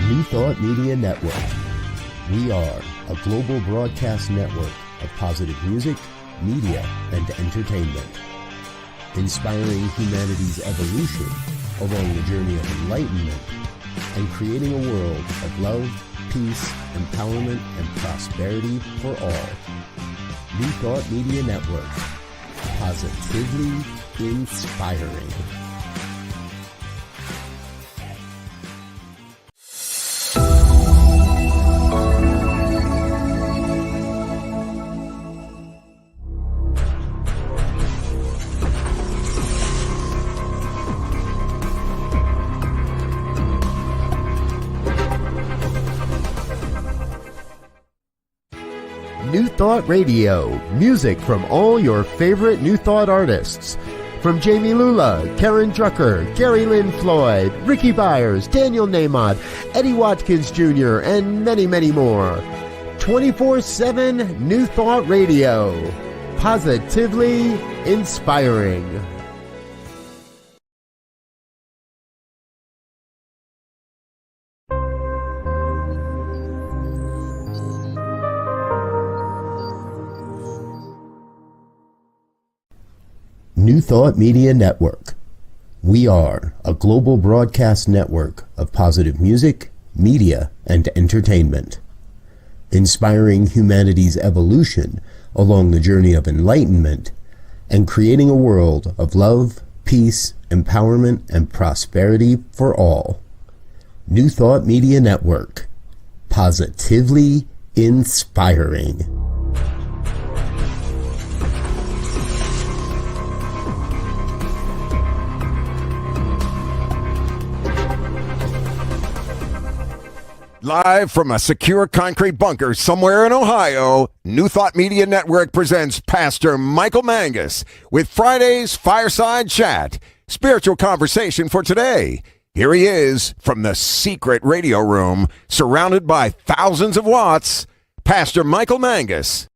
New Thought Media Network. We are a global broadcast network of positive music, media, and entertainment, inspiring humanity's evolution along the journey of enlightenment and creating a world of love, peace, empowerment, and prosperity for all. New Thought Media Network. Positively inspiring. New Thought Radio, music from all your favorite New Thought artists. From Jamie Lula, Karen Drucker, Gary Lynn Floyd, Ricky Byers, Daniel Nahmod, Eddie Watkins Jr., and many, many more. 24/7 New Thought Radio. Positively inspiring. New Thought Media Network. We are a global broadcast network of positive music, media, and entertainment, inspiring humanity's evolution along the journey of enlightenment and creating a world of love, peace, empowerment, and prosperity for all. New Thought Media Network. Positively inspiring. Live from a secure concrete bunker somewhere in Ohio, New Thought Media Network presents Pastor Michael Mangus with Friday's Fireside Chat, spiritual conversation for today. Here he is from the secret radio room, surrounded by thousands of watts, Pastor Michael Mangus.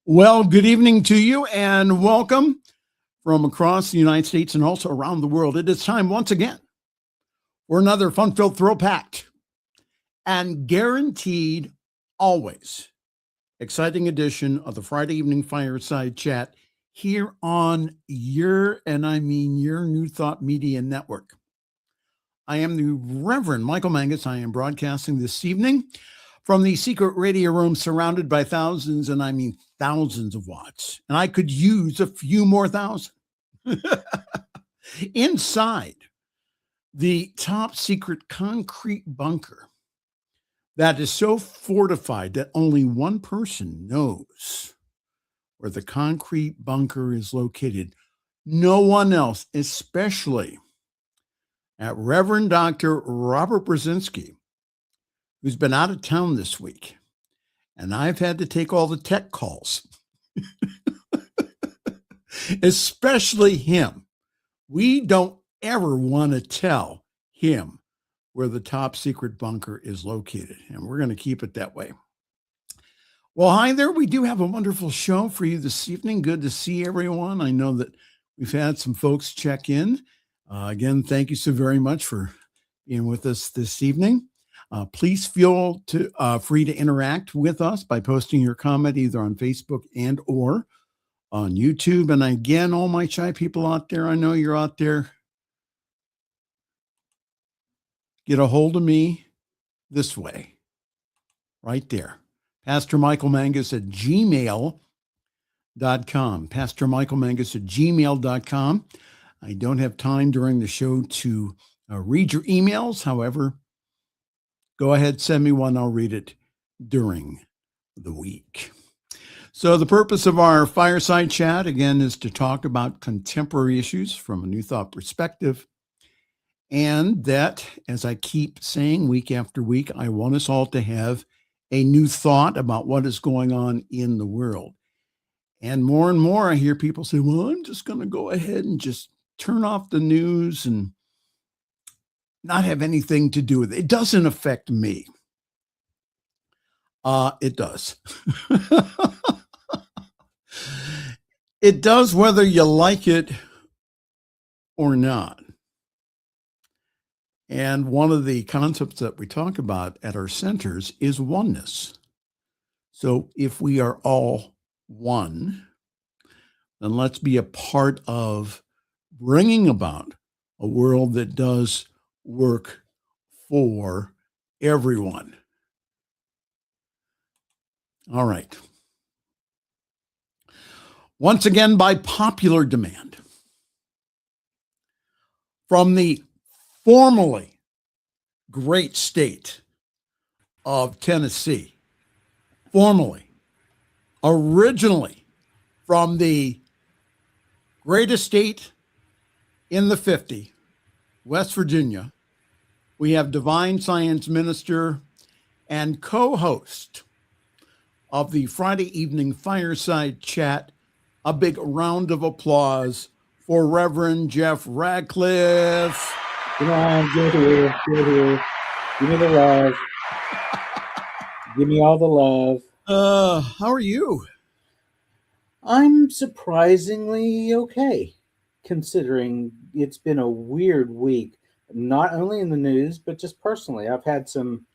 Well, good evening to you and welcome from across the United States and also around the world. It is time once again for another fun-filled, thrill-packed, and guaranteed always exciting edition of the Friday Evening Fireside Chat here on your New Thought Media Network. I am the Reverend Michael Mangus. I am broadcasting this evening from the secret radio room surrounded by thousands, and I mean thousands of watts. And I could use a few more thousand. Inside the top secret concrete bunker that is so fortified that only one person knows where the concrete bunker is located. No one else, especially at Reverend Dr. Robert Brzezinski, who's been out of town this week. And I've had to take all the tech calls, especially him. We don't ever want to tell him where the top secret bunker is located, and we're going to keep it that way. Well, hi there. We do have a wonderful show for you this evening. Good to see everyone. I know that we've had some folks check in. Again, thank you so very much for being with us this evening. Please feel free to interact with us by posting your comment either on Facebook and or on YouTube. And again, all my shy people out there, I know you're out there. Get a hold of me this way, right there. pastormichaelmangus at gmail.com. pastormichaelmangus at gmail.com. I don't have time during the show to read your emails. However, go ahead, send me one. I'll read it during the week. So the purpose of our fireside chat, again, is to talk about contemporary issues from a New Thought perspective. And that, as I keep saying week after week, I want us all to have a new thought about what is going on in the world. And more, I hear people say, well, I'm just going to go ahead and just turn off the news and not have anything to do with it. It doesn't affect me. It does. It does whether you like it or not. And one of the concepts that we talk about at our centers is oneness. So if we are all one, then let's be a part of bringing about a world that does work for everyone. All right. Once again, by popular demand, from the formerly great state of Tennessee, originally from the greatest state in the 50, West Virginia, we have divine science minister and co-host of the Friday evening Fireside Chat. A big round of applause for Reverend Jeff Radcliff. Come on, get here. Give me the love. Give me all the love. How are you? I'm surprisingly okay, considering it's been a weird week, not only in the news, but just personally. I've had some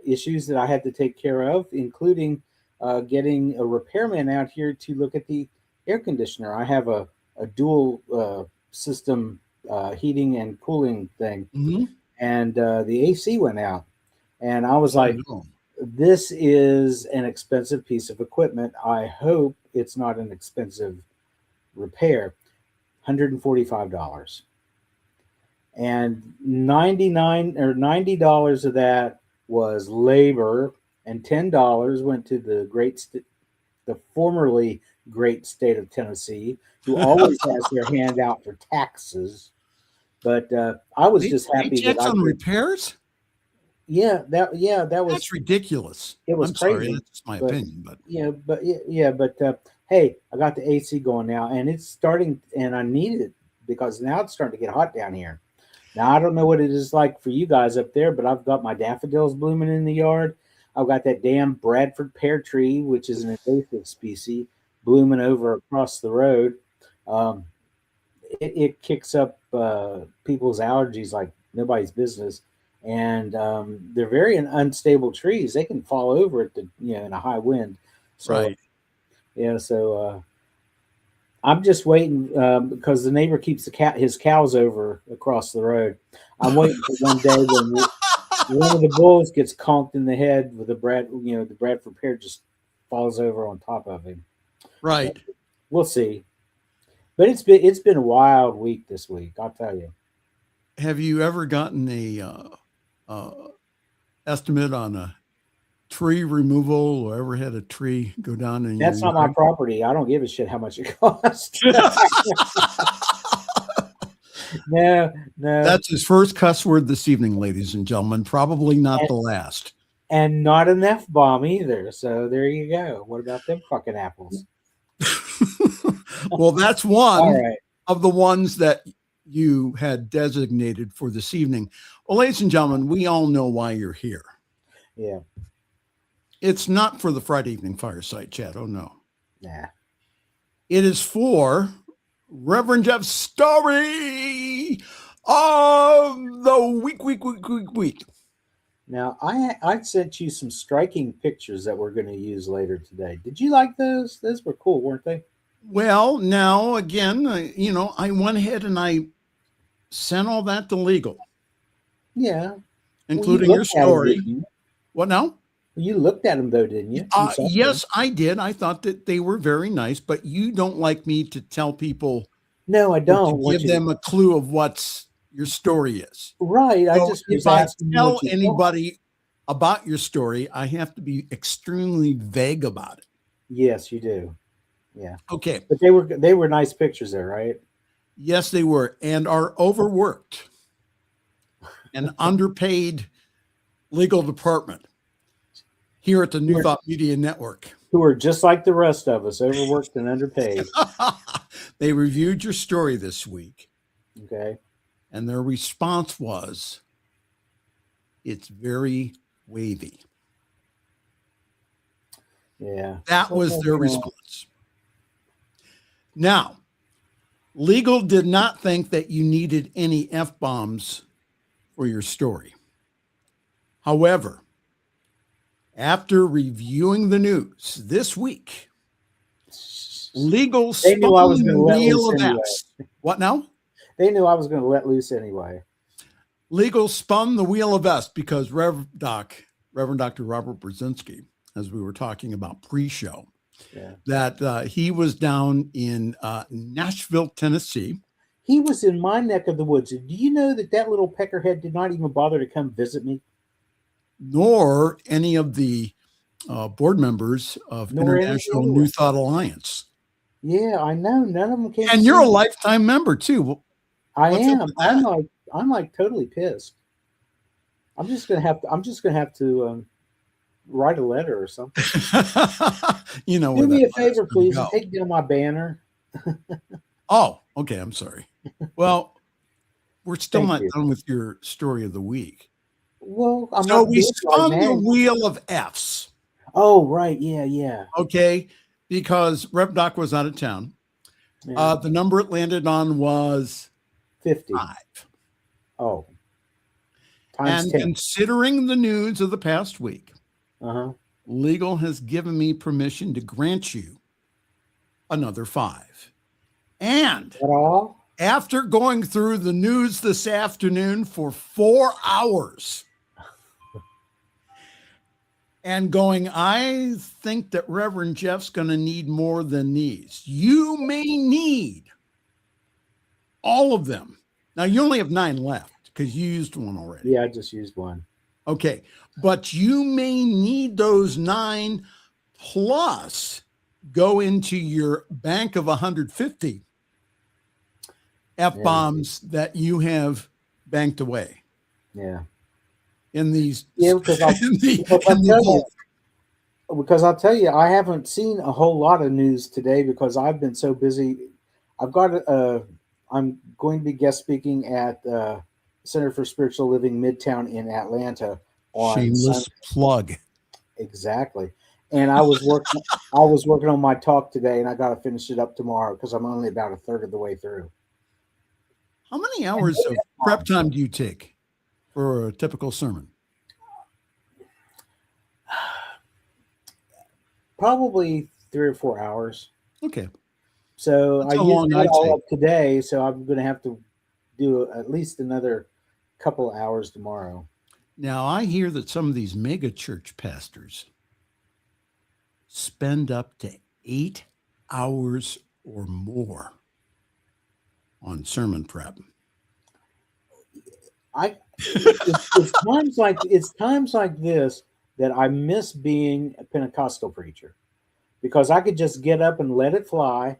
issues that I had to take care of, including getting a repairman out here to look at the air conditioner. I have a dual system heating and cooling thing, and the AC went out. And I was like, this is an expensive piece of equipment. I hope it's not an expensive repair. $145. And $90 of that was labor, and $10 went to the formerly great state of Tennessee, who always has their hand out for taxes. But I was just happy that on repairs. Yeah, that was, that's ridiculous. It was crazy. Sorry, that's my opinion, but hey, I got the AC going now, and it's starting, and I need it because now it's starting to get hot down here. Now I don't know what it is like for you guys up there, but I've got my daffodils blooming in the yard. I've got that damn Bradford pear tree, which is an invasive species, blooming over across the road. It kicks up people's allergies like nobody's business. And they're very unstable trees. They can fall over at in a high wind. So, right. Yeah. So I'm just waiting because the neighbor keeps his cows over across the road. I'm waiting for one day when one of the bulls gets conked in the head with the Bradford pear just falls over on top of him. Right. But we'll see. But it's been a wild week this week, I'll tell you. Have you ever gotten a estimate on a tree removal, or ever had a tree go down in That's not my property. I don't give a shit how much it costs. No. That's his first cuss word this evening, ladies and gentlemen. Probably not the last. And not an F-bomb either. So there you go. What about them fucking apples? Well, that's one of the ones that you had designated for this evening. Well, ladies and gentlemen, we all know why you're here. Yeah. It's not for the Friday evening Fireside Chat. Oh, no. Nah. It is for Reverend Jeff's story of the week. Now, I sent you some striking pictures that we're going to use later today. Did you like those? Those were cool, weren't they? Well, now, again, I went ahead and I sent all that to legal. Yeah. Including your story. What now? You looked at them, though, didn't you? Yes, I did. I thought that they were very nice, but you don't like me to tell people. No, I don't. To give them a clue of what your story is. Right. So if I tell anybody about your story, I have to be extremely vague about it. Yes, you do. Yeah. Okay. But they were nice pictures there, right? Yes, they were, and our overworked and underpaid legal department here at the New Thought Media Network, who are just like the rest of us, overworked and underpaid. They reviewed your story this week. Okay. And their response was, it's very wavy. Yeah. That was their response. Now, legal did not think that you needed any F-bombs for your story. However, after reviewing the news this week, legal They knew I was spun gonna the let wheel loose of anyway. F's. What now? They knew I was going to let loose anyway. Legal spun the wheel of S because Reverend Dr. Robert Brzezinski, as we were talking about pre-show, that he was down in Nashville, Tennessee. He was in my neck of the woods. Do you know that little peckerhead did not even bother to come visit me? Nor any of the board members of International New Thought Alliance. Yeah, I know. None of them came. And you're a lifetime member too. I am. I'm like totally pissed. I'm just gonna have to write a letter or something. You know, do me a favor, please, and take down my banner. Oh, okay. I'm sorry. Well, we're still not done with your story of the week. Well, we spun the wheel of F's. Oh, right. Yeah. Okay, because Rev Doc was out of town. Yeah. The number it landed on was 55. Oh. And 10. Considering the news of the past week, legal has given me permission to grant you another 5. And after going through the news this afternoon for 4 hours and going, I think that Reverend Jeff's going to need more than these. You may need all of them. Now, you only have 9 left because you used one already. Yeah, I just used one. Okay. But you may need those 9 plus go into your bank of 150 F-bombs that you have banked away. Yeah. In these. Yeah, because I'll tell you, I haven't seen a whole lot of news today because I've been so busy. I'm going to be guest speaking at Center for Spiritual Living Midtown in Atlanta on Shameless plug. Exactly. And I was working on my talk today, and I got to finish it up tomorrow because I'm only about a third of the way through. How many hours of prep time do you take for a typical sermon? Probably 3 or 4 hours. Okay. So I used it all up today, so I'm going to have to do at least another couple of hours tomorrow. Now, I hear that some of these mega church pastors spend up to 8 hours or more on sermon prep. It's times like this that I miss being a Pentecostal preacher, because I could just get up and let it fly,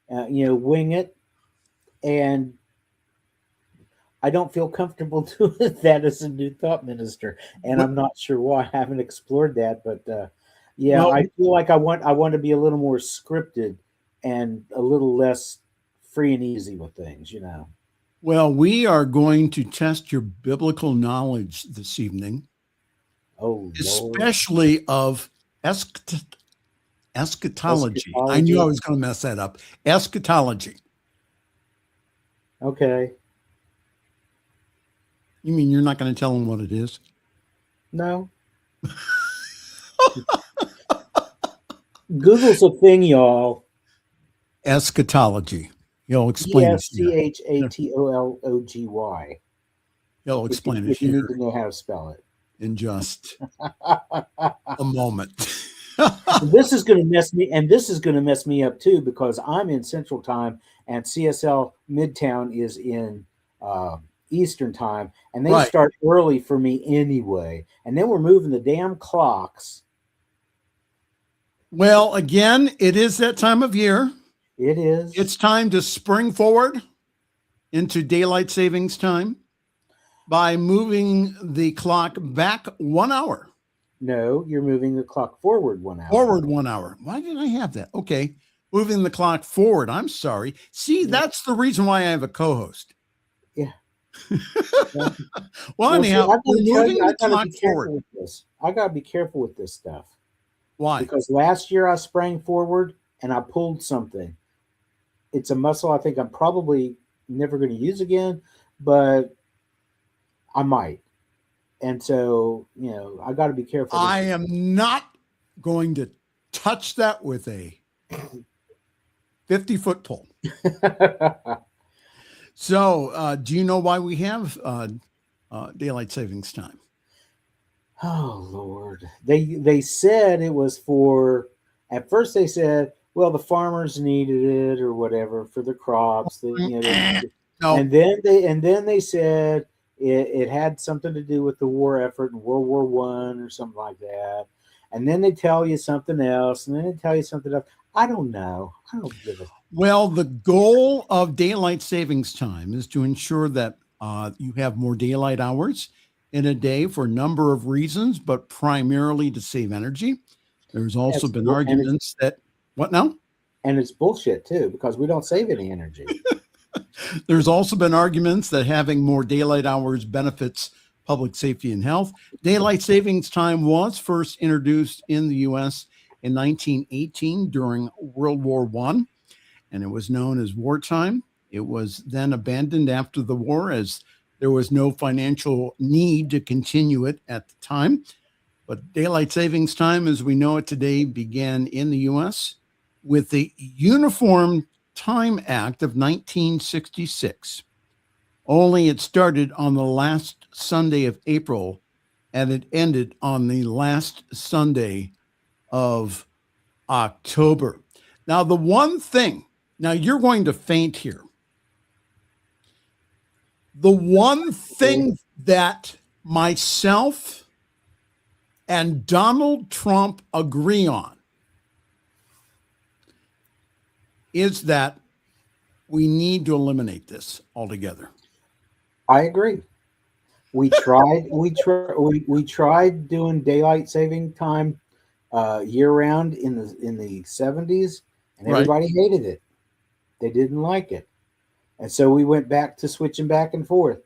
wing it, and I don't feel comfortable doing that as a New Thought minister, and I'm not sure why. I haven't explored that, but I feel like I want to be a little more scripted and a little less free and easy with things, Well, we are going to test your biblical knowledge this evening. Oh, especially of eschatology. I knew I was going to mess that up. Eschatology. Okay. You mean you're not going to tell them what it is? No. Google's a thing, y'all. Eschatology. You'll explain it. Eschatology. You'll explain it if you need to know how to spell it. In just a moment. This is going to mess me up too, because I'm in Central Time and CSL Midtown is in Eastern Time, and they start early for me anyway. And then we're moving the damn clocks. Well, again, it is that time of year. It is. It's time to spring forward into daylight savings time by moving the clock back 1 hour. No, you're moving the clock forward 1 hour. Forward 1 hour. Why did I have that? Okay. Moving the clock forward. I'm sorry. See, that's the reason why I have a co-host. Yeah. Well, anyhow, we're moving the clock forward. I got to be careful with this stuff. Why? Because last year I sprang forward and I pulled something. It's a muscle I think I'm probably never going to use again, but I might. And so, I got to be careful. I am not going to touch that with a 50-foot pole. So, do you know why we have daylight savings time? Oh, Lord. They said it was at first they said, well, the farmers needed it or whatever for the crops. No. And then they said it had something to do with the war effort in World War I or something like that. And then they tell you something else, and then they tell you something else. I don't know. I don't give a. Well, the goal of daylight savings time is to ensure that you have more daylight hours in a day for a number of reasons, but primarily to save energy. There's also been arguments that what now? And it's bullshit too, because we don't save any energy. There's also been arguments that having more daylight hours benefits public safety and health. Daylight savings time was first introduced in the U.S. in 1918 during World War I, and it was known as wartime. It was then abandoned after the war as there was no financial need to continue it at the time. But daylight savings time, as we know it today, began in the U.S. with the Uniform Time Act of 1966. Only it started on the last Sunday of April, and it ended on the last Sunday of October. Now, the one thing, now you're going to faint here. The one thing that myself and Donald Trump agree on is that we need to eliminate this altogether. I agree. We tried. We tried doing daylight saving time year round in the 70s, and everybody hated it. They didn't like it, and so we went back to switching back and forth.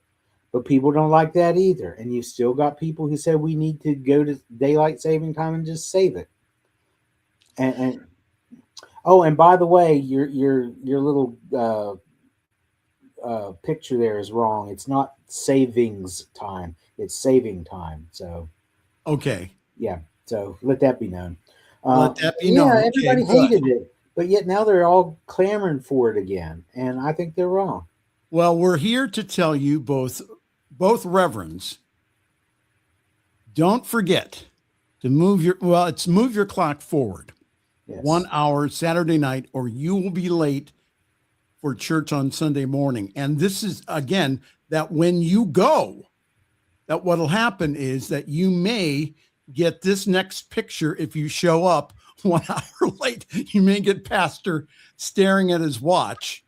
But people don't like that either, and you still got people who say we need to go to daylight saving time and just save it. And by the way, your little picture there is wrong. It's not savings time; it's saving time. So, okay, yeah. So let that be known. Let that be known. Yeah, everybody hated it, but yet now they're all clamoring for it again, and I think they're wrong. Well, we're here to tell you both reverends. Don't forget to move your clock forward. Yes. 1 hour Saturday night, or you will be late for church on Sunday morning. And this is, again, that when you go, that what'll happen is that you may get this next picture if you show up 1 hour late. You may get pastor staring at his watch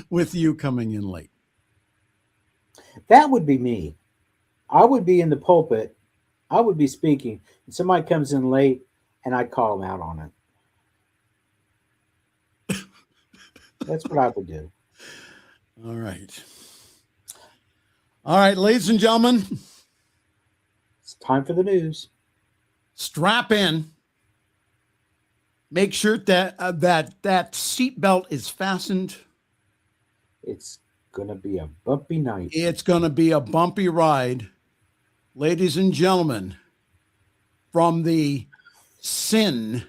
with you coming in late. That would be me. I would be in the pulpit. I would be speaking, and somebody comes in late, and I'd call them out on it. That's what I would do. All right. All right, ladies and gentlemen. It's time for the news. Strap in. Make sure that that seatbelt is fastened. It's going to be a bumpy night. It's going to be a bumpy ride. Ladies and gentlemen, from the Sin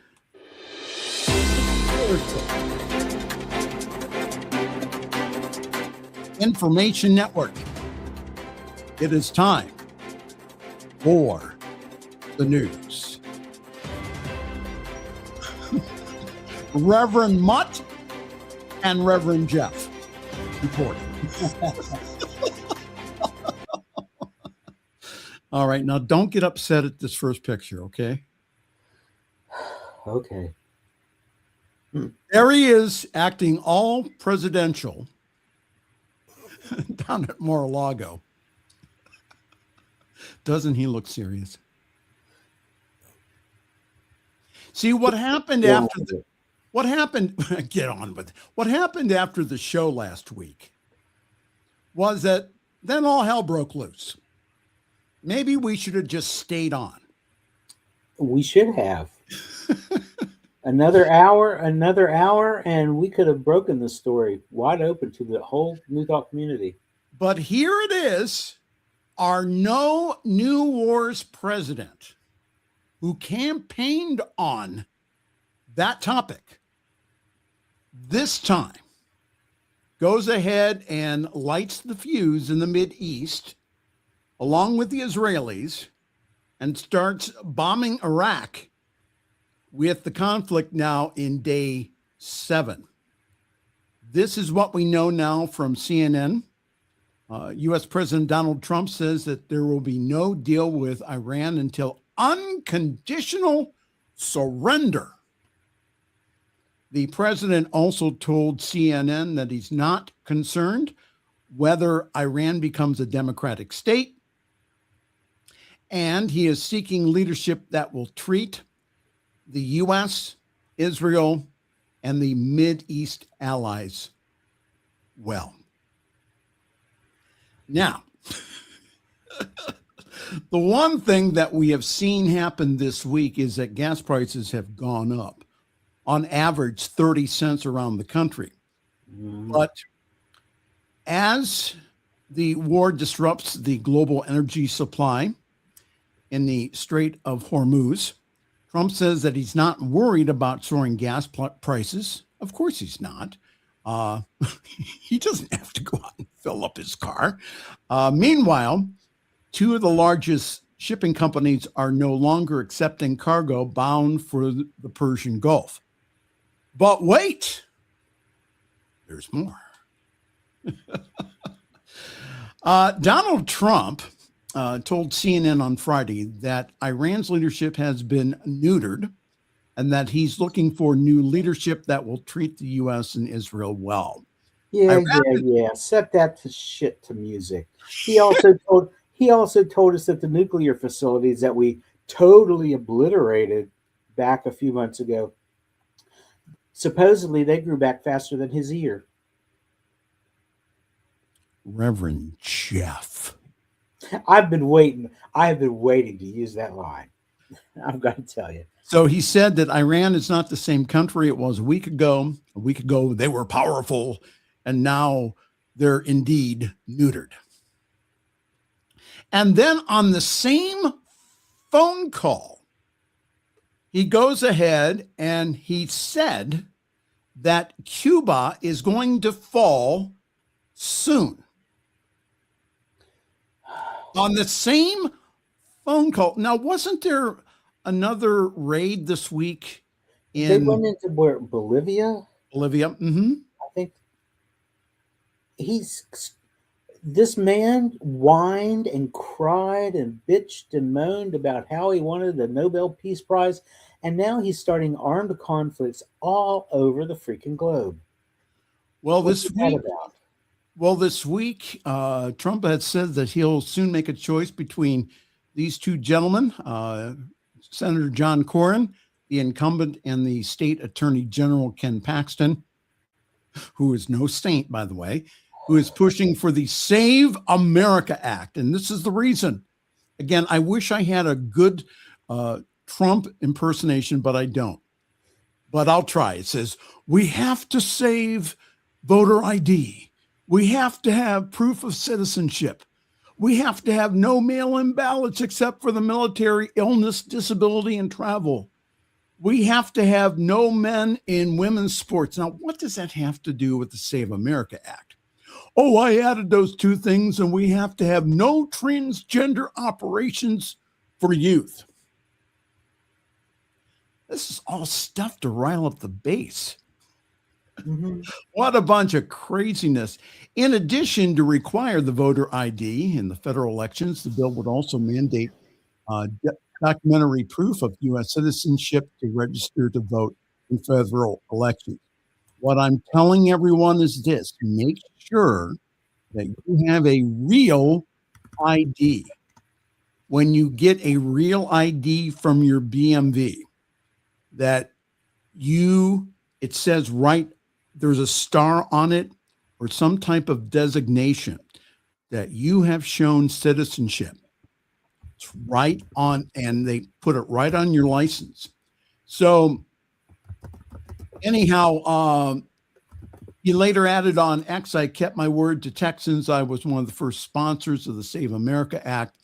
Information Network, it is time for the news. Reverend Mutt and Reverend Jeff reporting. All right, now don't get upset at this first picture, okay? Okay. There he is, acting all presidential down at Mar-a-Lago. Doesn't he look serious? See, what happened after the... What happened? Get on with it. What happened after the show last week was that then all hell broke loose. Maybe we should have just stayed on. We should have. Another hour, and we could have broken the story wide open to the whole New Thought community. But here it is, our no new wars president who campaigned on that topic this time goes ahead and lights the fuse in the Mideast along with the Israelis and starts bombing Iraq with the conflict now in day 7. This is what we know now from CNN. U.S. President Donald Trump says that there will be no deal with Iran until unconditional surrender. The president also told CNN that he's not concerned whether Iran becomes a democratic state, and he is seeking leadership that will treat the U.S., Israel, and the Mideast allies well. Now, the one thing that we have seen happen this week is that gas prices have gone up, on average 30 cents around the country. But as the war disrupts the global energy supply in the Strait of Hormuz, Trump says that he's not worried about soaring gas prices. Of course he's not. He doesn't have to go out and fill up his car. Meanwhile, 2 of the largest shipping companies are no longer accepting cargo bound for the Persian Gulf. But wait, there's more. Donald Trump told CNN on Friday that Iran's leadership has been neutered and that he's looking for new leadership that will treat the U.S. and Israel well. Yeah. Set that to shit to music. He also told us that the nuclear facilities that we totally obliterated back a few months ago, supposedly they grew back faster than his ear. Reverend Jeff. I've been waiting to use that line. I've got to tell you. So he said that Iran is not the same country it was a week ago. A week ago, they were powerful, and now they're indeed neutered. And then on the same phone call, he goes ahead and he said that Cuba is going to fall soon. On the same phone call. Now, wasn't there another raid this week? They went into where, Bolivia? Bolivia. Mm-hmm. I think this man whined and cried and bitched and moaned about how he wanted the Nobel Peace Prize, and now he's starting armed conflicts all over the freaking globe. Well, this week, Trump had said that he'll soon make a choice between these 2 gentlemen, Senator John Cornyn, the incumbent, and the state attorney general, Ken Paxton, who is no saint, by the way, who is pushing for the Save America Act. And this is the reason. Again, I wish I had a good Trump impersonation, but I don't. But I'll try. It says, we have to save voter ID. We have to have proof of citizenship. We have to have no mail-in ballots except for the military, illness, disability, and travel. We have to have no men in women's sports. Now, what does that have to do with the Save America Act? Oh, I added those 2 things, and we have to have no transgender operations for youth. This is all stuff to rile up the base. Mm-hmm. What a bunch of craziness. In addition to require the voter ID in the federal elections, the bill would also mandate documentary proof of U.S. citizenship to register to vote in federal elections. What I'm telling everyone is this: make sure that you have a real ID. When you get a real ID from your BMV, that it says right, there's a star on it or some type of designation that you have shown citizenship. It's right on, and they put it right on your license. So anyhow, He later added on X, I kept my word to Texans. I was one of the first sponsors of the Save America Act.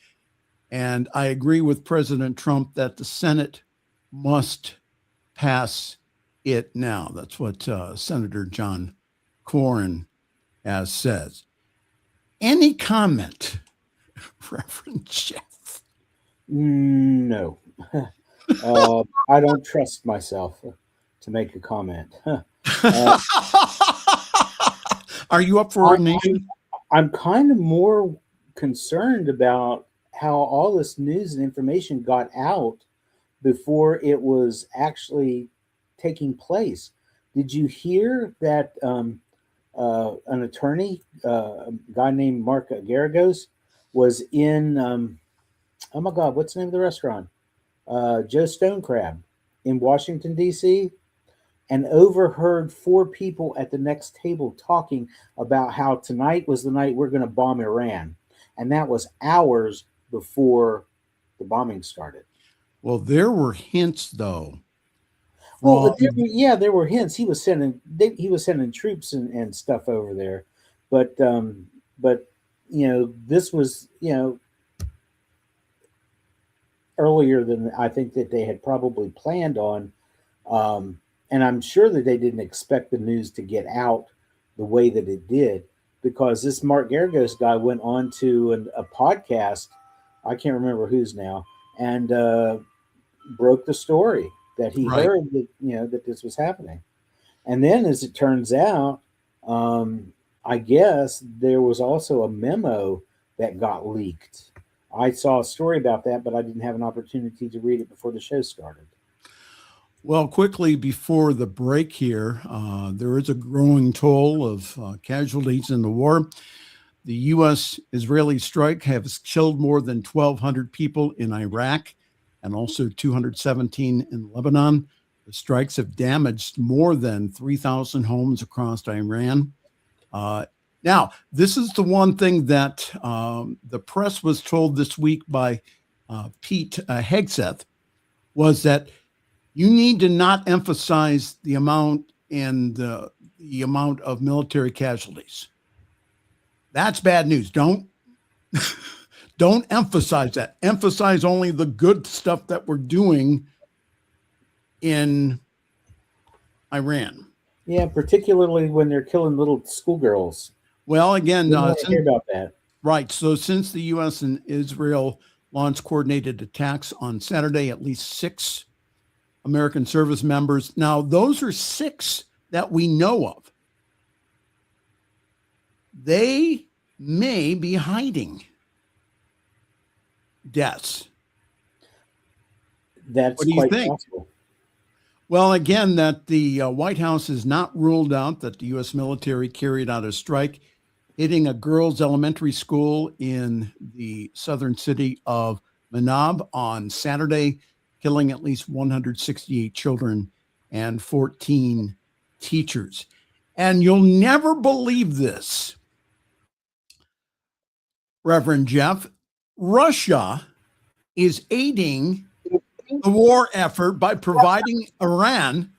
And I agree with President Trump that the Senate must pass it now. That's what Senator John Cornyn has says. Any comment, Reverend Jeff? No. I don't trust myself to make a comment. Are you up for ordination? I'm kind of more concerned about how all this news and information got out before it was actually taking place. Did you hear that an attorney, a guy named Mark Garagos, was in, oh my God, what's the name of the restaurant? Joe Stone Crab in Washington, D.C., and overheard 4 people at the next table talking about how tonight was the night we're going to bomb Iran. And that was hours before the bombing started. Well, there were hints, though. Well, there were hints. He was sending troops and stuff over there, but this was earlier than I think that they had probably planned on, and I'm sure that they didn't expect the news to get out the way that it did, because this Mark Garagos guy went on to a podcast, I can't remember whose now, and broke the story that he heard that that this was happening. And then, as it turns out, I guess there was also a memo that got leaked. I saw a story about that, but I didn't have an opportunity to read it before the show started. Well, quickly before the break here, there is a growing toll of casualties in the war. The U.S.-Israeli strike has killed more than 1,200 people in Iraq and also 217 in Lebanon. The strikes have damaged more than 3,000 homes across Iran. Now, this is the one thing that the press was told this week by Pete Hegseth, was that you need to not emphasize the amount and the amount of military casualties. That's bad news. Don't emphasize that. Emphasize only the good stuff that we're doing in Iran. Yeah, particularly when they're killing little schoolgirls. Well, again, hear about that. Right. So since the U.S. and Israel launched coordinated attacks on Saturday, at least 6 American service members. Now, those are 6 that we know of. They may be hiding deaths. That's what do you think? Possible. Well, again, that the White House has not ruled out that the U.S. military carried out a strike hitting a girls' elementary school in the southern city of Manab on Saturday, killing at least 168 children and 14 teachers. And you'll never believe this, Reverend Jeff. Russia is aiding the war effort by providing Iran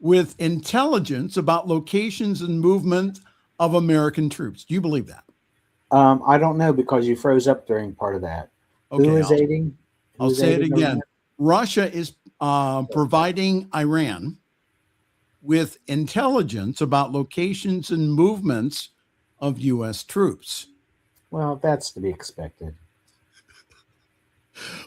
with intelligence about locations and movement of American troops. Do you believe that? I don't know, because you froze up during part of that. Okay, Who is aiding? I'll say it again. Russia is providing Iran with intelligence about locations and movements of U.S. troops. Well, that's to be expected.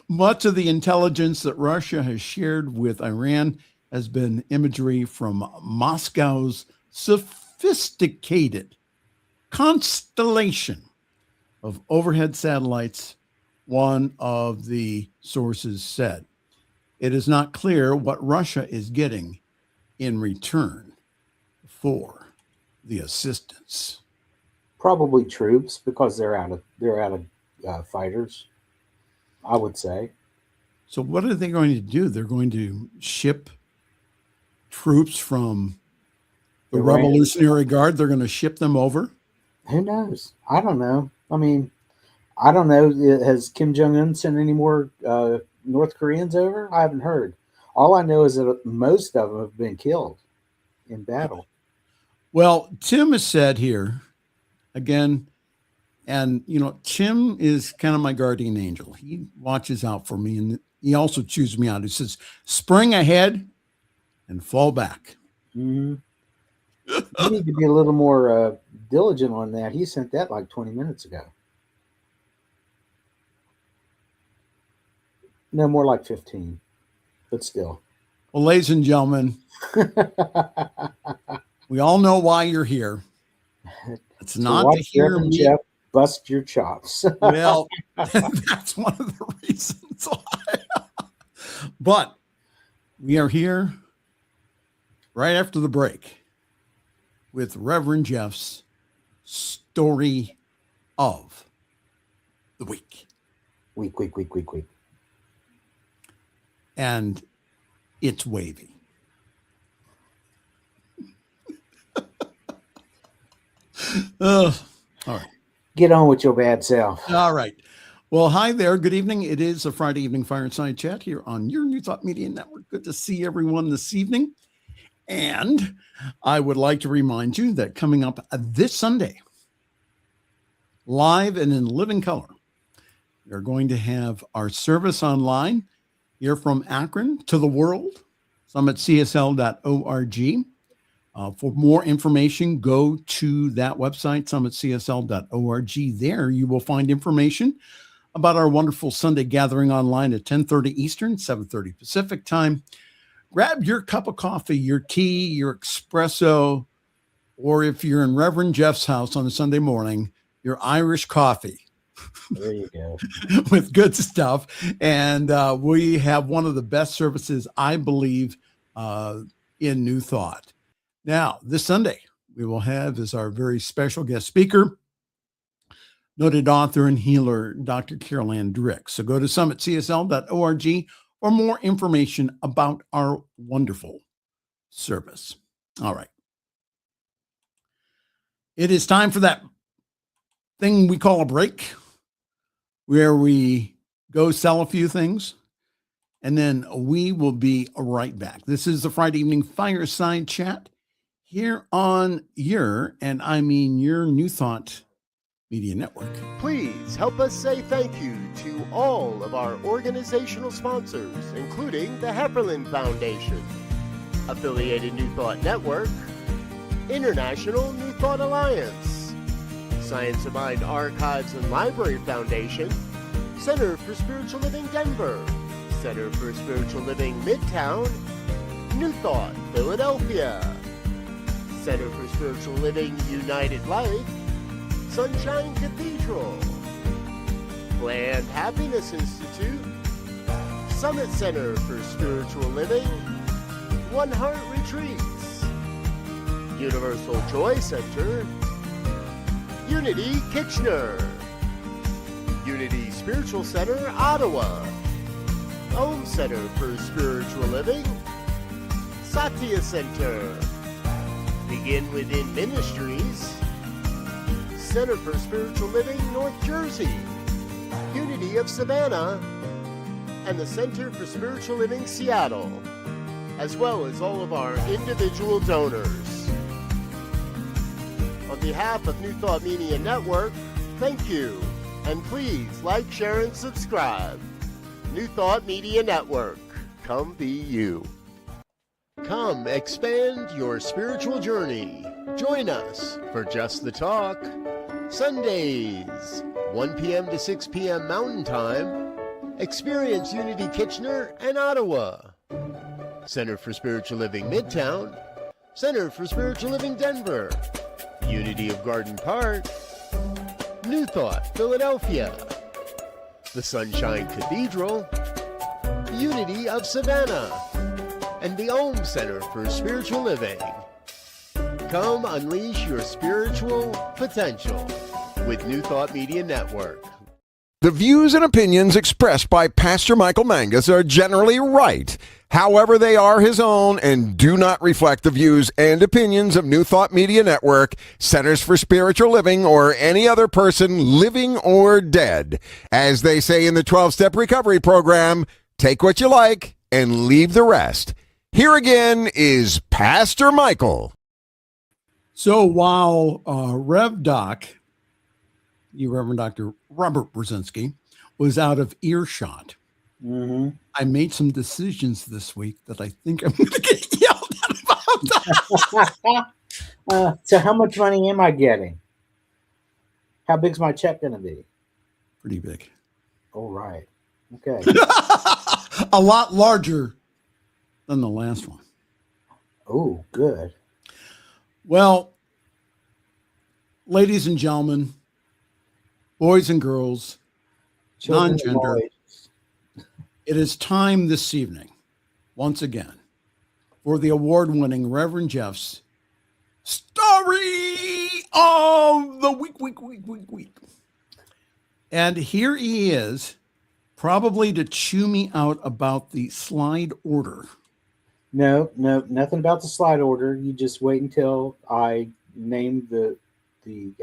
Much of the intelligence that Russia has shared with Iran has been imagery from Moscow's sophisticated constellation of overhead satellites, one of the sources said. It is not clear what Russia is getting in return for the assistance. Probably troops, because they're out of fighters, I would say. So what are they going to do? They're going to ship troops from the Revolutionary Guard. They're going to ship them over. Who knows? I don't know. I mean, I don't know. Has Kim Jong-un sent any more North Koreans over? I haven't heard. All I know is that most of them have been killed in battle. Well, Tim has said here again, and Tim is kind of my guardian angel. He watches out for me, and he also chews me out. He says, "Spring ahead and fall back." Mm-hmm. You need to be a little more diligent on that. He sent that like 20 minutes ago. No, more like 15, but still. Well, ladies and gentlemen, we all know why you're here. It's not to hear me Jeff bust your chops. Well, that's one of the reasons why. But we are here right after the break with Reverend Jeff's story of the week. Week. And it's wavy. All right. Get on with your bad self. All right. Well, hi there. Good evening. It is a Friday evening fireside chat here on your New Thought Media Network. Good to see everyone this evening. And I would like to remind you that coming up this Sunday, live and in living color, we're going to have our service online here from Akron to the world, summitcsl.org. For more information, go to that website, summitcsl.org. There you will find information about our wonderful Sunday gathering online at 10:30 Eastern, 7:30 Pacific time. Grab your cup of coffee, your tea, your espresso, or if you're in Reverend Jeff's house on a Sunday morning, your Irish coffee. There you go. With good stuff. And we have one of the best services, I believe, in New Thought. Now, this Sunday, we will have as our very special guest speaker, noted author and healer, Dr. Carol Ann Drick. So go to summitcsl.org for more information about our wonderful service. All right. It is time for that thing we call a break, where we go sell a few things, and then we will be right back. This is the Friday evening fireside chat here on your New Thought Media Network. Please help us say thank you to all of our organizational sponsors, including the Hepperlin Foundation, Affiliated New Thought Network, International New Thought Alliance, Science of Mind Archives and Library Foundation, Center for Spiritual Living Denver, Center for Spiritual Living Midtown, New Thought Philadelphia, Center for Spiritual Living United Life, Sunshine Cathedral, Planned Happiness Institute, Summit Center for Spiritual Living, One Heart Retreats, Universal Joy Center, Unity Kitchener, Unity Spiritual Center Ottawa, Home Center for Spiritual Living, Satya Center, Begin Within Ministries, Center for Spiritual Living North Jersey, Unity of Savannah, and the Center for Spiritual Living Seattle, as well as all of our individual donors. On behalf of New Thought Media Network, thank you, and please like, share, and subscribe. New Thought Media Network, come be you. Come expand your spiritual journey. Join us for Just the Talk, Sundays, 1 p.m. to 6 p.m. Mountain Time. Experience Unity Kitchener and Ottawa. Center for Spiritual Living Midtown, Center for Spiritual Living Denver, Unity of Garden Park, New Thought Philadelphia, the Sunshine Cathedral, Unity of Savannah, and the Om Center for Spiritual Living. Come unleash your spiritual potential with New Thought Media Network. The views and opinions expressed by Pastor Michael Mangus are generally right. However, they are his own and do not reflect the views and opinions of New Thought Media Network, Centers for Spiritual Living, or any other person living or dead. As they say in the 12-Step Recovery Program, take what you like and leave the rest. Here again is Pastor Michael. So while Rev Doc, you Reverend Dr. Robert Brzezinski, was out of earshot, I made some decisions this week that I think I'm going to get yelled at about. So how much money am I getting? How big's my check going to be? Pretty big. All right. Okay. A lot larger than the last one. Oh, good. Well, ladies and gentlemen, boys and girls, Children of all non-gender, ages. it is time this evening, once again, for the award-winning Reverend Jeff's Story of the Week. And here he is, probably to chew me out about the slide order. No, nothing about the slide order. You just wait until I name the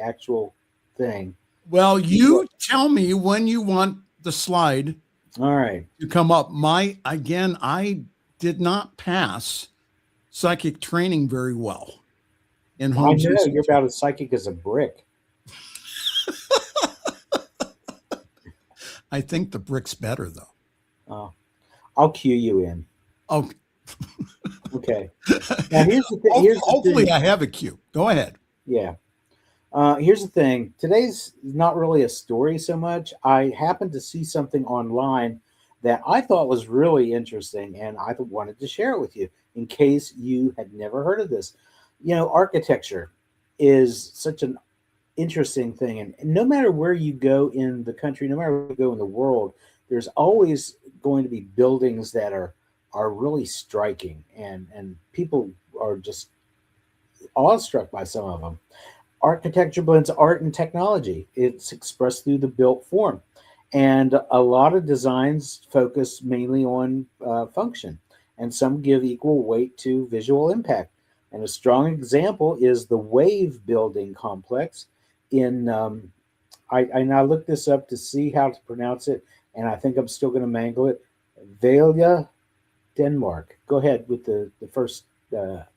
actual thing. Well, you tell me when you want the slide All right. to come up. I did not pass psychic training very well in I home know systems. you're about as psychic as a brick. I think the brick's better though. I'll cue you in. Oh, Okay. Now here's the thing. hopefully I have a cue. Go ahead. Yeah. Here's the thing. Today's not really a story so much. I happened to see something online that I thought was really interesting, and I wanted to share it with you in case you had never heard of this. You know, architecture is such an interesting thing, and no matter where you go in the country, no matter where you go in the world, there's always going to be buildings that are really striking, and people are just awestruck by some of them. Architecture blends art and technology. It's expressed through the built form. And a lot of designs focus mainly on function, and some give equal weight to visual impact. And a strong example is the Wave building complex in, I now looked this up to see how to pronounce it, and I think I'm still going to mangle it, Vejle, Denmark. Go ahead with the first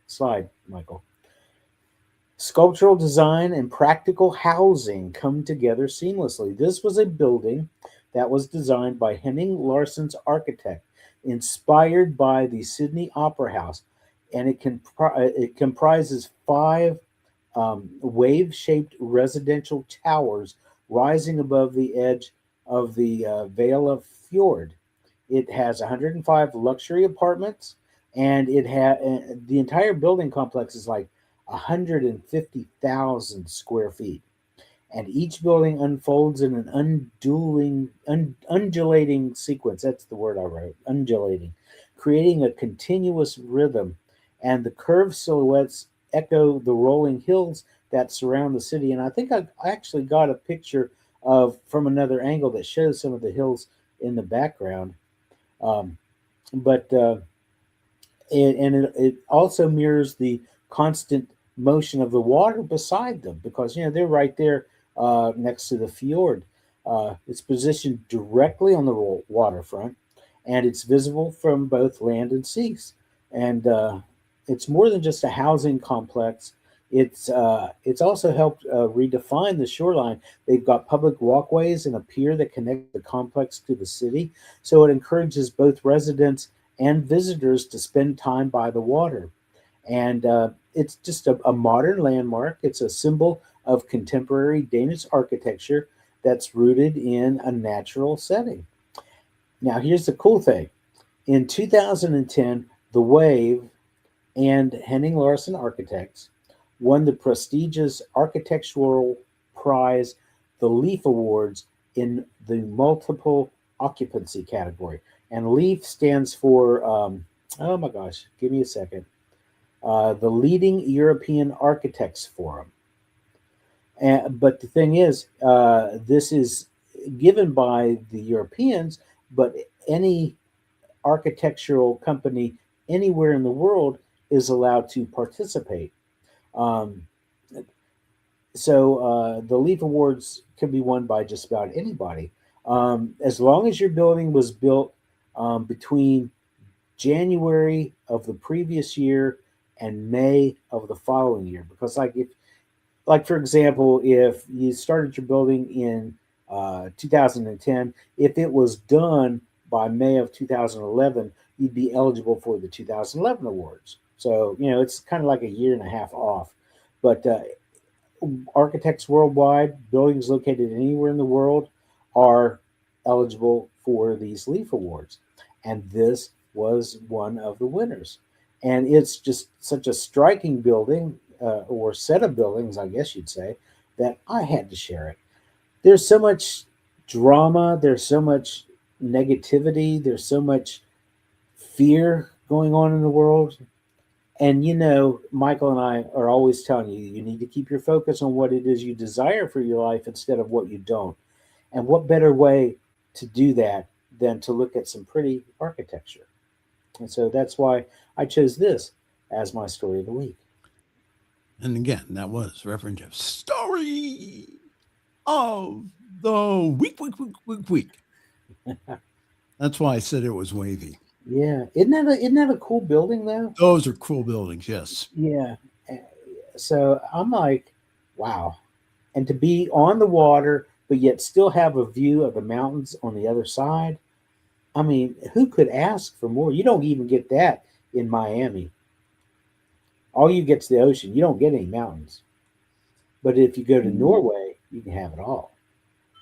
slide, Michael. Sculptural design and practical housing come together seamlessly. This was a building that was designed by Henning Larsen's architect, inspired by the Sydney Opera House, and it comprises 5 wave-shaped residential towers rising above the edge of the Vejle Fjord. It has 105 luxury apartments, and the entire building complex is like 150,000 square feet. And each building unfolds in an undulating sequence. That's the word I wrote, undulating, creating a continuous rhythm. And the curved silhouettes echo the rolling hills that surround the city. And I think I actually got a picture from another angle that shows some of the hills in the background. It also mirrors the constant motion of the water beside them, because they're right there next to the fjord. It's positioned directly on the waterfront, and it's visible from both land and seas. And it's more than just a housing complex. It's also helped redefine the shoreline. They've got public walkways and a pier that connect the complex to the city, so it encourages both residents and visitors to spend time by the water. And it's just a modern landmark. It's a symbol of contemporary Danish architecture that's rooted in a natural setting. Now, here's the cool thing. In 2010, The Wave and Henning Larsen Architects won the prestigious architectural prize, the LEAF Awards, in the multiple occupancy category. And LEAF stands for, oh my gosh, give me a second. The Leading European Architects Forum. But the thing is, this is given by the Europeans, but any architectural company anywhere in the world is allowed to participate. So the LEAF Awards can be won by just about anybody. As long as your building was built between January of the previous year and May of the following year. Because like for example, if you started your building in 2010, if it was done by May of 2011, you'd be eligible for the 2011 awards. So, it's kind of like a year and a half off. But architects worldwide, buildings located anywhere in the world, are eligible for these LEAF awards. And this was one of the winners. And it's just such a striking building, or set of buildings, I guess you'd say, that I had to share it. There's so much drama, there's so much negativity, there's so much fear going on in the world. And Michael and I are always telling you need to keep your focus on what it is you desire for your life instead of what you don't. And what better way to do that than to look at some pretty architecture? And so that's why I chose this as my story of the week. And again, that was Reverend Jeff's story of the week. That's why I said it was wavy. Yeah. Isn't that a cool building though? Those are cool buildings, yes. Yeah. So I'm like, wow. And to be on the water, but yet still have a view of the mountains on the other side. I mean, who could ask for more? You don't even get that in Miami. All you get's the ocean. You don't get any mountains. But if you go to Norway, you can have it all.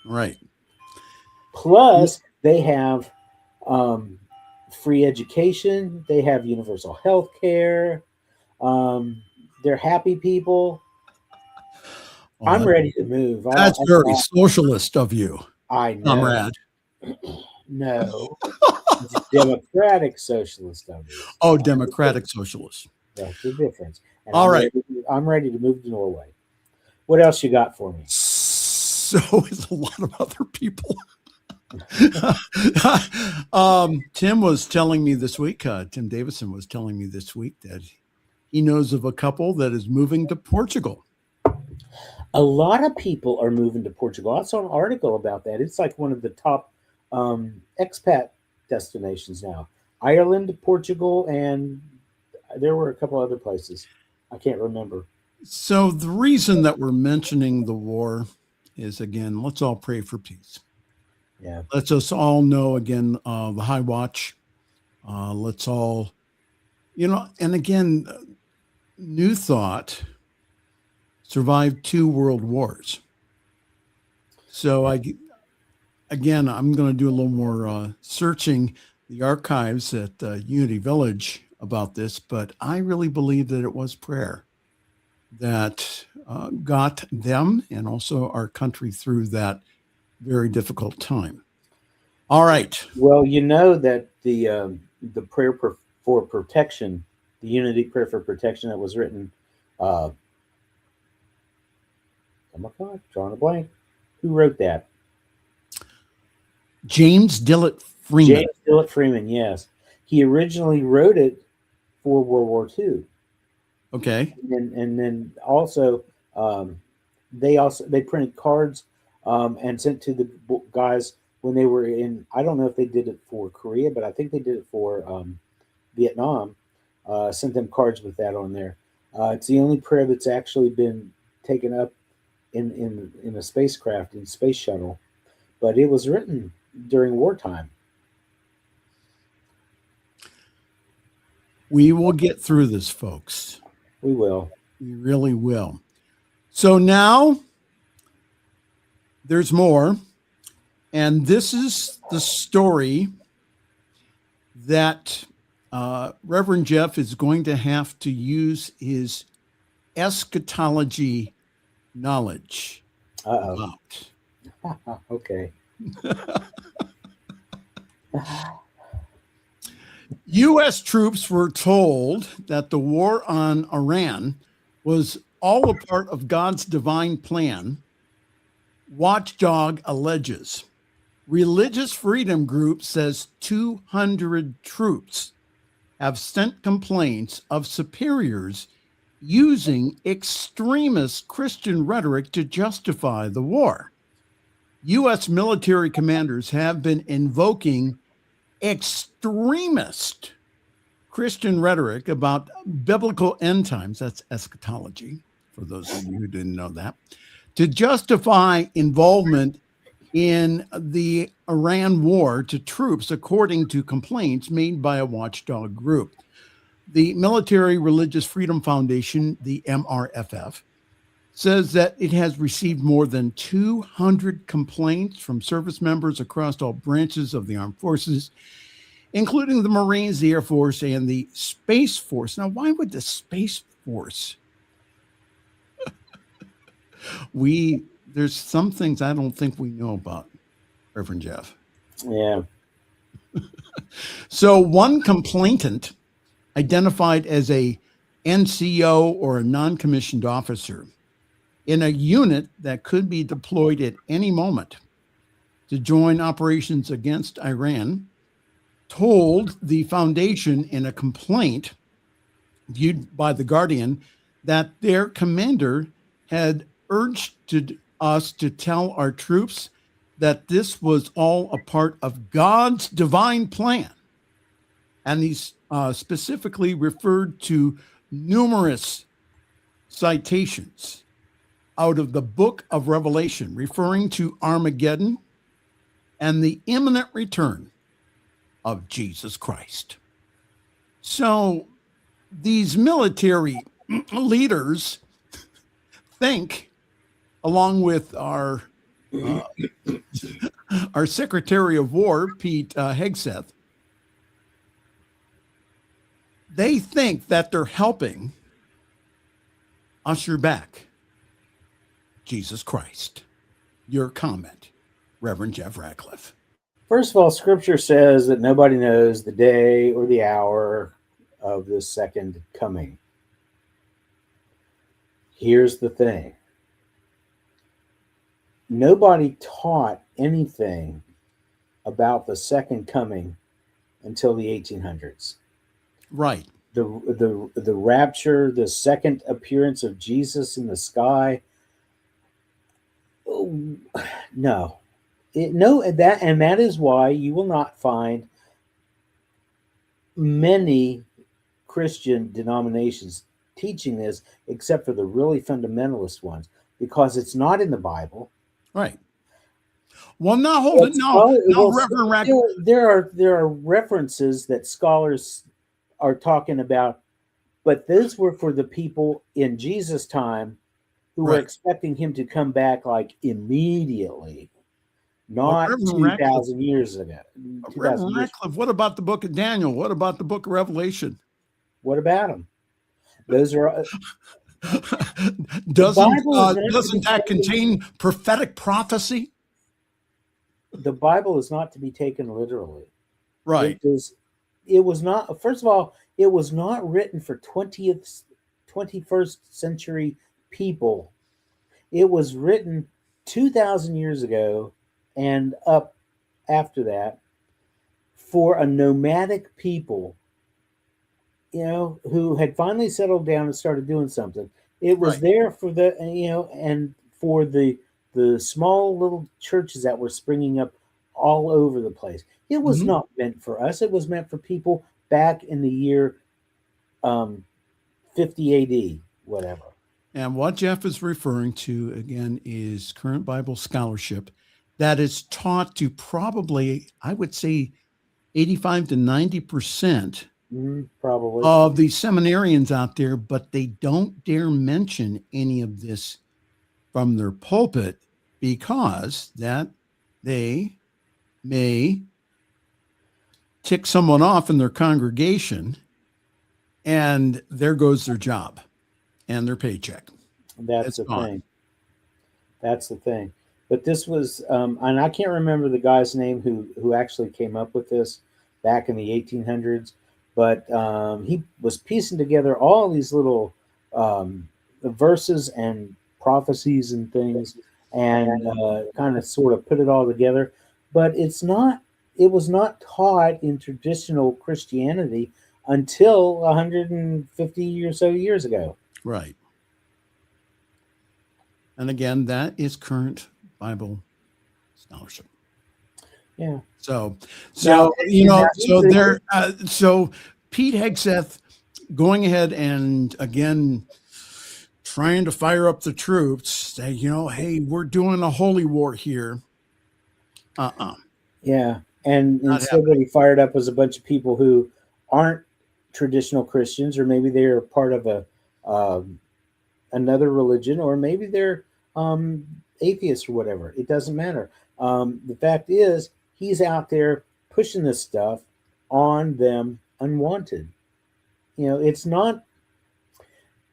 Right. Plus, they have free education. They have universal health care. They're happy people. I'm ready to move. That's very socialist of you. I know. Comrade. No. It's democratic socialist of you. Oh, democratic socialist. That's the difference. And All right. I'm ready to move to Norway. What else you got for me? So is a lot of other people. Tim was telling me this week, Tim Davison was telling me this week that he knows of a couple that is moving to Portugal. A lot of people are moving to Portugal. I saw an article about that. It's like one of the top expat destinations now. Ireland, Portugal, and there were a couple other places. I can't remember. So the reason that we're mentioning the war is, again, let's all pray for peace. Yeah. Let's us all know, again, the high watch. Let's all, and again, New Thought survived 2 world wars. So I'm going to do a little more searching the archives at Unity Village about this, but I really believe that it was prayer that got them and also our country through that very difficult time. All right. Well, you know that the prayer for protection, the Unity Prayer for Protection that was written, oh my God, drawing a blank. Who wrote that? James Dillett Freeman. James Dillett Freeman, yes. He originally wrote it for World War II. Okay. And then also they printed cards and sent to the guys when they were in. I don't know if they did it for Korea, but I think they did it for Vietnam. Sent them cards with that on there. It's the only prayer that's actually been taken up in a spacecraft, in space shuttle, but it was written during wartime. We will get through this, folks. We will. We really will. So now there's more. And this is the story that Reverend Jeff is going to have to use his eschatology knowledge about. Okay. U.S. troops were told that the war on Iran was all a part of God's divine plan. Watchdog alleges. Religious Freedom Group says 200 troops have sent complaints of superiors using extremist Christian rhetoric to justify the war. U.S. military commanders have been invoking extremist Christian rhetoric about biblical end times, that's eschatology, for those of you who didn't know that, to justify involvement in the Iran war to troops, according to complaints made by a watchdog group. The Military Religious Freedom Foundation, the MRFF, says that it has received more than 200 complaints from service members across all branches of the armed forces, including the Marines, the Air Force, and the Space Force. Now, why would the Space Force? There's some things I don't think we know about, Reverend Jeff. Yeah. So one complainant, identified as a NCO or a non-commissioned officer in a unit that could be deployed at any moment to join operations against Iran, told the foundation in a complaint viewed by The Guardian that their commander had urged us to tell our troops that this was all a part of God's divine plan. And he's specifically referred to numerous citations out of the book of Revelation, referring to Armageddon and the imminent return of Jesus Christ. So these military leaders think, along with our Secretary of War, Pete Hegseth, they think that they're helping usher back Jesus Christ. Your comment, Reverend Jeff Radcliff. First of all, Scripture says that nobody knows the day or the hour of the second coming. Here's the thing. Nobody taught anything about the second coming until the 1800s. Right. The rapture, the second appearance of Jesus in the sky. No. That is why you will not find many Christian denominations teaching this, except for the really fundamentalist ones, because it's not in the Bible. Right. Well, now hold it. No, Reverend Radcliffe. There are references that scholars are talking about, but those were for the people in Jesus' time who were expecting him to come back like immediately, not 2,000 years ago. Reverend Radcliffe, what about the book of Daniel? What about the book of Revelation? What about them? Those are... doesn't that contain prophetic prophecy? The Bible is not to be taken literally. Right. It was not, first of all, it was not written for 21st century people. It was written 2,000 years ago and up after that for a nomadic people, who had finally settled down and started doing something. It was there for the, and for the small little churches that were springing up all over the place. It was not meant for us. It was meant for people back in the year 50 AD, whatever. And what Jeff is referring to, again, is current Bible scholarship that is taught to probably, I would say, 85 to 90% probably of the seminarians out there, but they don't dare mention any of this from their pulpit because that they may tick someone off in their congregation, and there goes their job and their paycheck. That's the thing. That's the thing. But this was, and I can't remember the guy's name who actually came up with this back in the 1800s, but he was piecing together all these little verses and prophecies and things, and kind of sort of put it all together. But it was not taught in traditional Christianity until 150 or so years ago. Right. And again, that is current Bible scholarship. Yeah. So Pete Hegseth going ahead and again trying to fire up the troops, say, hey, we're doing a holy war here. Yeah. And Not instead what he fired up was a bunch of people who aren't traditional Christians, or maybe they're part of another religion, or maybe they're atheists or whatever. It doesn't matter. The fact is, he's out there pushing this stuff on them unwanted. It's not.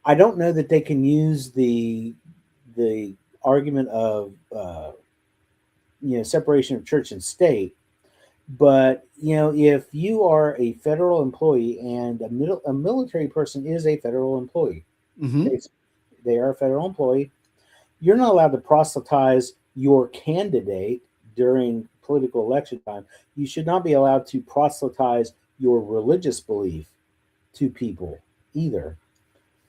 I don't know that they can use the argument of separation of church and state, but if you are a federal employee, and a military person is a federal employee, they are a federal employee, you're not allowed to proselytize your candidate during political election time. You should not be allowed to proselytize your religious belief to people either.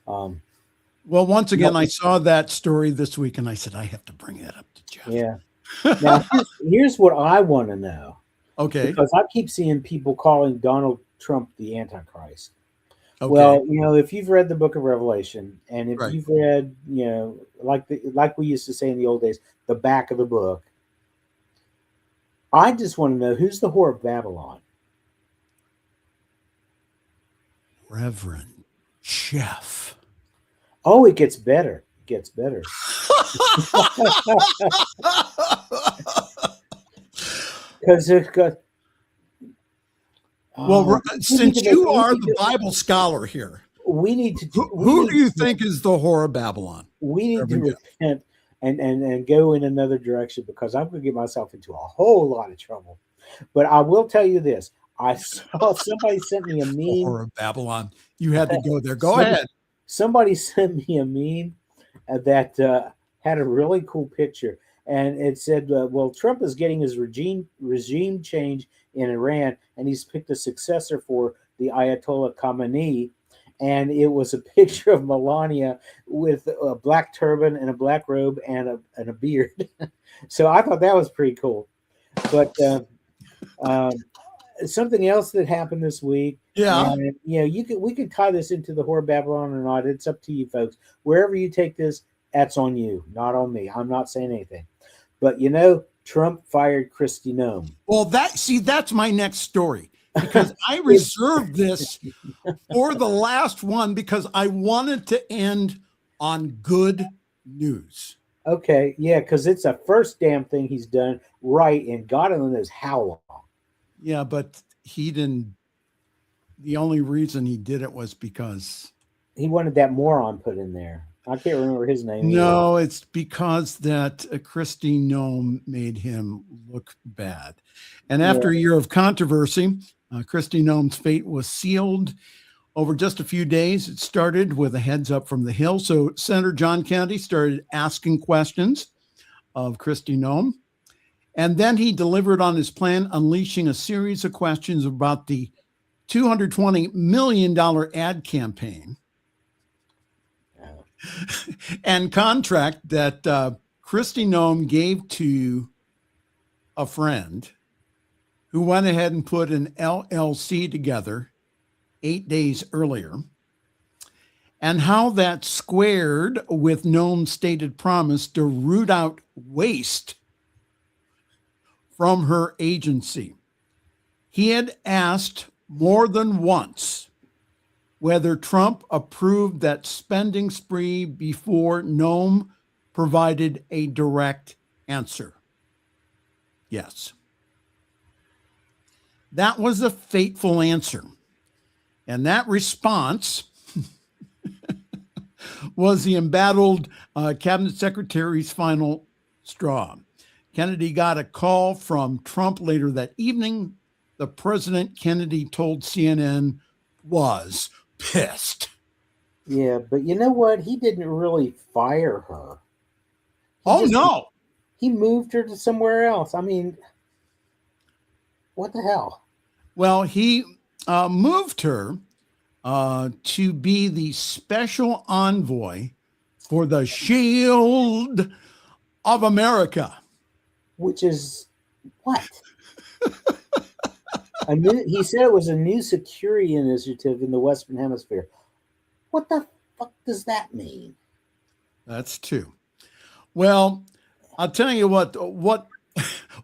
Well, once again, I saw that story this week, and I said, I have to bring that up to Jeff. Yeah. Now, here's what I want to know. Okay. Because I keep seeing people calling Donald Trump the Antichrist. Okay. Well, if you've read the book of Revelation, and if Right. you've read, like we used to say in the old days, the back of the book, I just want to know, who's the whore of Babylon? Reverend Jeff. Oh, it gets better. It gets better. Because it's got. Well, since you are the Bible scholar here, we need to. Who do you think is the whore of Babylon? We need to repent and go in another direction, because I'm going to get myself into a whole lot of trouble. But I will tell you this: I saw somebody sent me a meme. Whore of Babylon. You had to go there. Go ahead. Somebody sent me a meme that had a really cool picture, and it said, "Well, Trump is getting his regime change in Iran, and he's picked a successor for the Ayatollah Khamenei." And it was a picture of Melania with a black turban and a black robe and a beard. So I thought that was pretty cool. But something else that happened this week. Yeah. And, we could tie this into the whore of Babylon or not. It's up to you folks. Wherever you take this, that's on you, not on me. I'm not saying anything. But Trump fired Kristi Noem. Well, that's my next story, because I reserved this for the last one because I wanted to end on good news. Okay, yeah, because it's the first damn thing he's done right, and God only knows how long. Yeah, but he didn't. The only reason he did it was because he wanted that moron put in there. I can't remember his name. No, it's because that Kristi Noem made him look bad. And after a year of controversy, Kristi Noem's fate was sealed over just a few days. It started with a heads up from the Hill. So Senator John Kennedy started asking questions of Kristi Noem. And then he delivered on his plan, unleashing a series of questions about the $220 million ad campaign and contract that Kristi Noem gave to a friend who went ahead and put an LLC together 8 days earlier, and how that squared with Noem's stated promise to root out waste from her agency. He had asked more than once whether Trump approved that spending spree before Noem provided a direct answer. Yes. That was a fateful answer. And that response was the embattled cabinet secretary's final straw. Kennedy got a call from Trump later that evening. The president, Kennedy told CNN, was pissed. Yeah, but you know what? He didn't really fire her. No. He moved her to somewhere else. I mean, what the hell? Well, he moved her to be the special envoy for the Shield of America. Which is what? He said it was a new security initiative in the Western Hemisphere. What the fuck does that mean? That's two. Well, I'll tell you what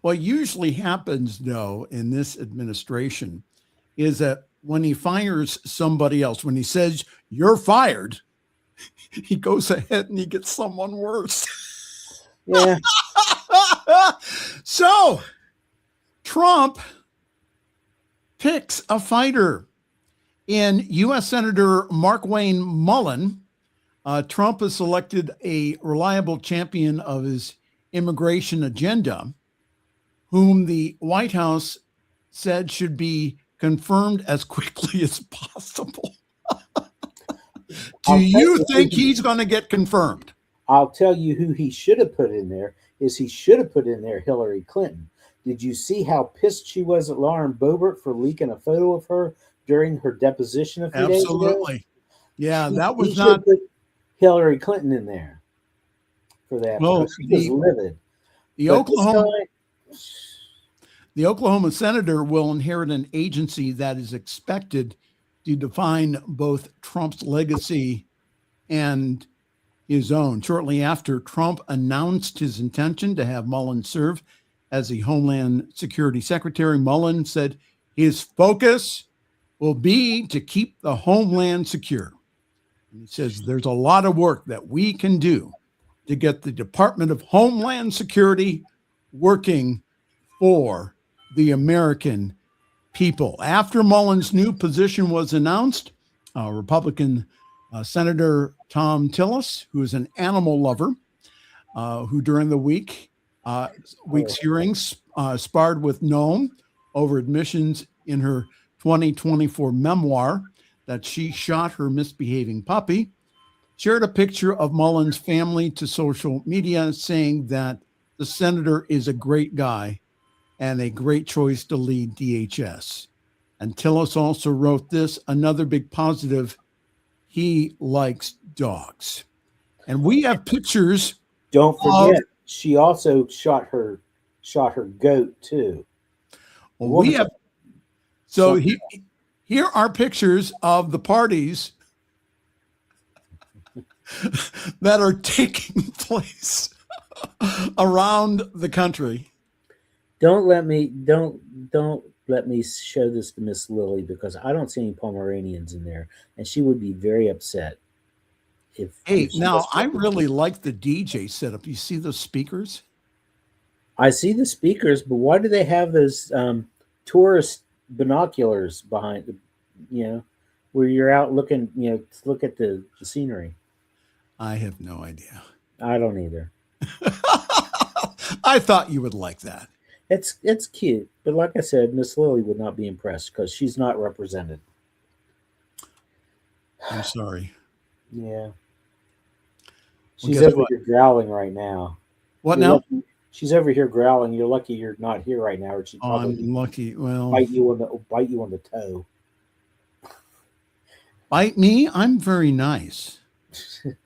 usually happens, though, in this administration is that when he fires somebody else, when he says you're fired, he goes ahead and he gets someone worse. Yeah. So Trump picks a fighter in U.S. Senator Markwayne Mullin. Trump has selected a reliable champion of his immigration agenda, whom the White House said should be confirmed as quickly as possible. Do you think he's going to get confirmed? I'll tell you who he should have put in there. He should have put in there Hillary Clinton. Did you see how pissed she was at Lauren Boebert for leaking a photo of her during her deposition a few days ago? Absolutely. Yeah, that was he not put Hillary Clinton in there for that. Well, She was livid. The Oklahoma senator will inherit an agency that is expected to define both Trump's legacy and his own. Shortly after Trump announced his intention to have Mullin serve as the Homeland Security Secretary, Mullin said his focus will be to keep the homeland secure. And he says there's a lot of work that we can do to get the Department of Homeland Security working for the American people. After Mullin's new position was announced, Republican Senator Tom Tillis, who is an animal lover, who during the week's hearings sparred with Noam over admissions in her 2024 memoir that she shot her misbehaving puppy, shared a picture of Mullin's family to social media, saying that the senator is a great guy and a great choice to lead DHS. And Tillis also wrote this, another big positive, he likes dogs. And we have pictures. Don't forget, she also shot her goat too. Well, we have. So here are pictures of the parties that are taking place around the country. Don't let me show this to Miss Lily because I don't see any Pomeranians in there, and she would be very upset. I really like the DJ setup. You see those speakers? I see the speakers, but why do they have those tourist binoculars behind? Where you're out looking, to look at the scenery. I have no idea. I don't either. I thought you would like that. It's cute, but like I said, Miss Lily would not be impressed because she's not represented. I'm sorry. Yeah. She's over here growling right now. What now? Lucky, she's over here growling. You're lucky you're not here right now, or she'd probably I'm lucky. Well, bite you on the toe. Bite me? I'm very nice.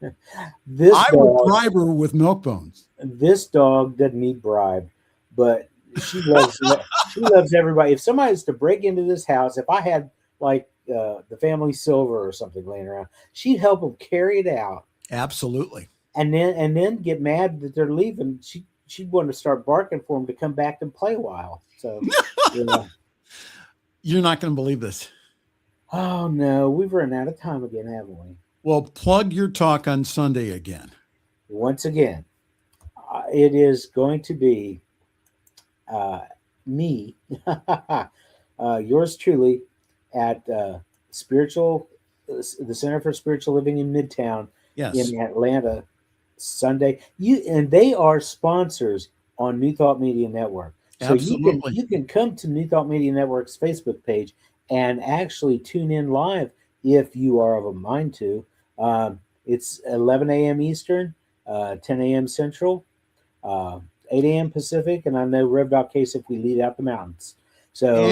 I would bribe her with milk bones. This dog doesn't need bribe, but she loves everybody. If somebody was to break into this house, if I had like the family silver or something laying around, she'd help them carry it out. Absolutely. And then get mad that they're leaving. She'd want to start barking for them to come back and play a while. So you're not going to believe this. Oh no, we've run out of time again, haven't we? Well, plug your talk on Sunday again. Once again, it is going to be me, yours truly, at the Center for Spiritual Living in Midtown, in Atlanta, Sunday. And they are sponsors on New Thought Media Network. So Absolutely. you can come to New Thought Media Network's Facebook page and actually tune in live if you are of a mind to. It's 11 a.m. Eastern, 10 a.m. Central, 8 a.m. Pacific, and I know Rev Doc Case if we lead out the mountains. So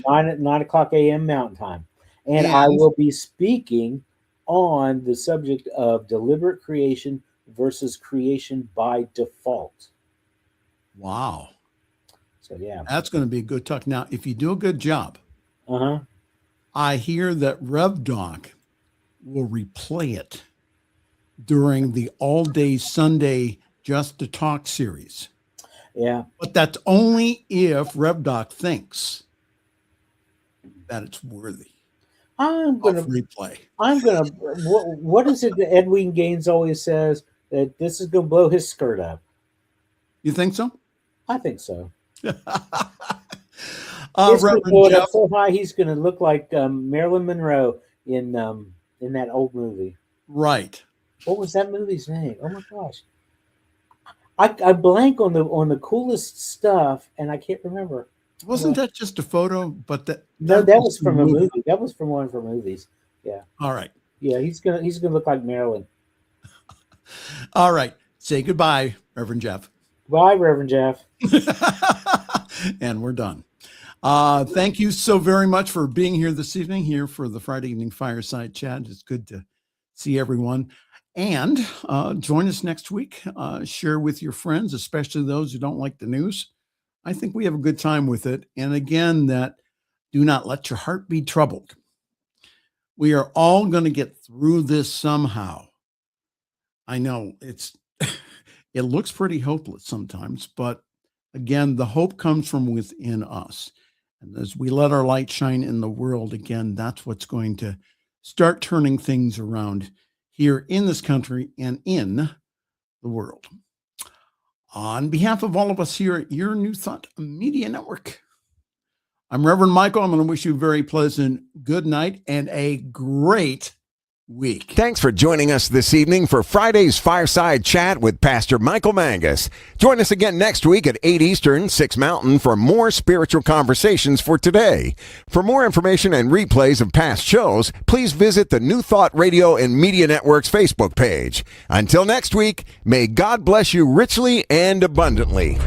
9 o'clock a.m. Mountain Time. And I will be speaking on the subject of deliberate creation versus creation by default. Wow. So, yeah. That's going to be a good talk. Now, if you do a good job, Uh-huh. I hear that RevDoc will replay it during the all-day Sunday Just to Talk series. Yeah. But that's only if RevDoc thinks that it's worthy I'm of gonna replay. what is it that Edwin Gaines always says, that this is gonna blow his skirt up? You think so? I think so. It's gonna Reverend blow it Jeff, up so high he's gonna look like Marilyn Monroe in that old movie. right. What was that movie's name? Oh my gosh. I blank on the coolest stuff, and I can't remember. Wasn't that just a photo? But that was from a movie. That was from one of her movies. Yeah. All right. Yeah, he's gonna look like Marilyn. All right. Say goodbye, Reverend Jeff. Bye, Reverend Jeff. And we're done. Thank you so very much for being here this evening, here for the Friday evening fireside chat. It's good to see everyone. And join us next week. Share with your friends, especially those who don't like the news. I think we have a good time with it. And again, that do not let your heart be troubled. We are all going to get through this somehow. I know it looks pretty hopeless sometimes, but again, the hope comes from within us. And as we let our light shine in the world, again, that's what's going to start turning things around here in this country and in the world. On behalf of all of us here at Your New Thought Media Network, I'm Reverend Michael. I'm going to wish you a very pleasant good night and a great week. Thanks for joining us this evening for Friday's Fireside Chat with Pastor Michael Mangus. Join us again next week at 8 Eastern, 6 Mountain for more spiritual conversations for today. For more information and replays of past shows, please visit the New Thought Radio and Media Network's Facebook page. Until next week, may God bless you richly and abundantly.